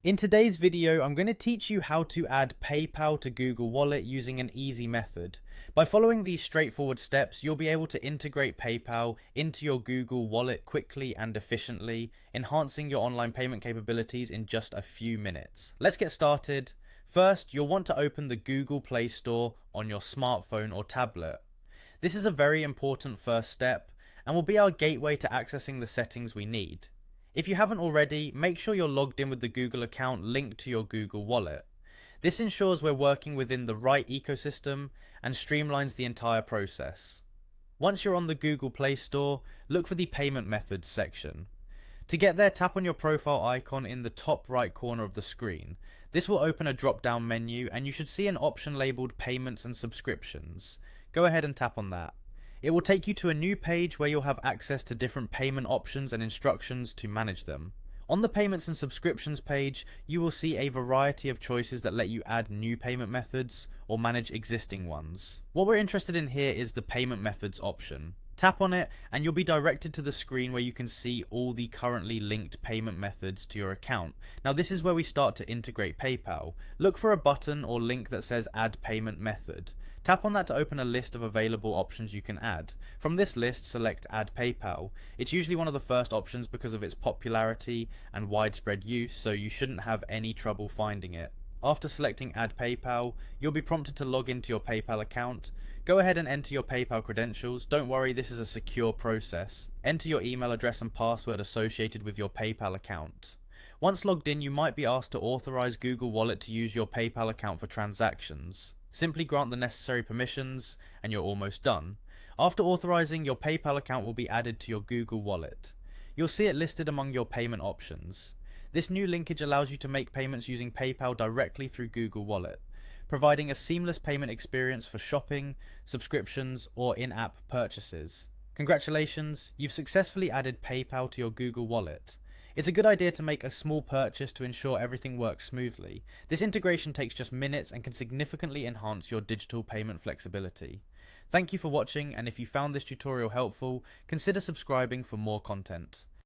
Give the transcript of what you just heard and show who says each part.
Speaker 1: In today's video, I'm going to teach you how to add PayPal to Google Wallet using an easy method. By following these straightforward steps, you'll be able to integrate PayPal into your Google Wallet quickly and efficiently, enhancing your online payment capabilities in just a few minutes. Let's get started. First, you'll want to open the Google Play Store on your smartphone or tablet. This is a very important first step and will be our gateway to accessing the settings we need. If you haven't already, make sure you're logged in with the Google account linked to your Google Wallet. This ensures we're working within the right ecosystem and streamlines the entire process. Once you're on the Google Play Store, look for the Payment Methods section. To get there, tap on your profile icon in the top right corner of the screen. This will open a drop-down menu and you should see an option labeled Payments and Subscriptions. Go ahead and tap on that. It will take you to a new page where you'll have access to different payment options and instructions to manage them. On the Payments and Subscriptions page, you will see a variety of choices that let you add new payment methods or manage existing ones. What we're interested in here is the Payment Methods option. Tap on it and you'll be directed to the screen where you can see all the currently linked payment methods to your account. Now this is where we start to integrate PayPal. Look for a button or link that says Add Payment Method. Tap on that to open a list of available options you can add. From this list, select Add PayPal. It's usually one of the first options because of its popularity and widespread use, so you shouldn't have any trouble finding it. After selecting Add PayPal, you'll be prompted to log into your PayPal account. Go ahead and enter your PayPal credentials. Don't worry, this is a secure process. Enter your email address and password associated with your PayPal account. Once logged in, you might be asked to authorize Google Wallet to use your PayPal account for transactions. Simply grant the necessary permissions and you're almost done. After authorizing, your PayPal account will be added to your Google Wallet. You'll see it listed among your payment options. This new linkage allows you to make payments using PayPal directly through Google Wallet, providing a seamless payment experience for shopping, subscriptions, or in-app purchases. Congratulations, you've successfully added PayPal to your Google Wallet. It's a good idea to make a small purchase to ensure everything works smoothly. This integration takes just minutes and can significantly enhance your digital payment flexibility. Thank you for watching, and if you found this tutorial helpful, consider subscribing for more content.